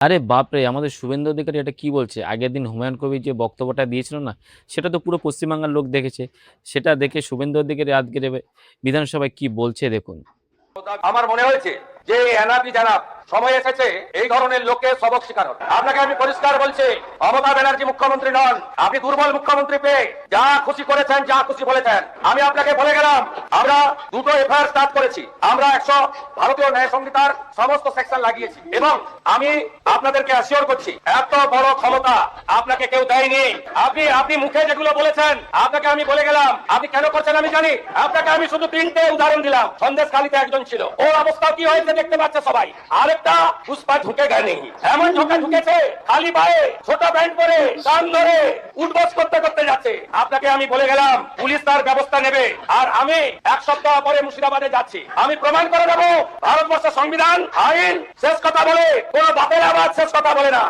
আরে বাপরে, আমাদের শুভেন্দু অধিকারী এটা কি বলছে! আগের দিন হুমায়ুন কবির যে বক্তব্যটা দিয়েছিল না, সেটা তো পুরো পশ্চিমবাংলার লোক দেখেছে। সেটা দেখে শুভেন্দু অধিকারী আজকে বিধানসভায় কি বলছে দেখুন। আমার মনে হয়েছে যে এনআরবি যারা সময় এসেছে এই ধরনের লোকের সবক শেখানোর। আপনাকে আমি পরিষ্কার বলছি, মমতা ব্যানার্জি মুখ্যমন্ত্রী নন। আপনি দুর্বল মুখ্যমন্ত্রী পেয়ে যা খুশি করেছেন, যা খুশি বলেছেন। আমি আপনাকে বলে গেলাম, আমরা দুটো এফআইআর স্টার্ট করেছি। আমরা 100 ভারতীয় ন্যায় সংহিতার সমস্ত সেকশন লাগিয়েছি এবং আমি আপনাদেরকে অ্যাসিওর করছি, এত বড় ক্ষমতা আপনাকে কেউ দেয়নি। আপনি মুখে যেগুলো বলেছেন, আপনাকে আমি বলে গেলাম, আপনি কেন করছেন আমি জানি। আপনাকে আমি শুধু 3টে উদাহরণ দিলাম। সন্দেশখালীতে একজন ছিল, ওর অবস্থা কি হয়েছে দেখতে পাচ্ছে সবাই। আরেকটা পুষ্পা ঢুকে গেনি, এমন ঢুকেছে খালি পায়ে, ছোট প্যান্ট পরে, কান ধরে উঠবস করতে করতে যাচ্ছে। আপনাকে আমি বলে গেলাম, পুলিশ তার ব্যবস্থা নেবে। আর আমি 1 সপ্তাহ পরে মুর্শিদাবাদে যাচ্ছি। আমি প্রমাণ করে দেবো, ভারতবর্ষের সংবিধান আইন শেষ কথা বলে, কোন বাপের আবার শেষ কথা বলে না।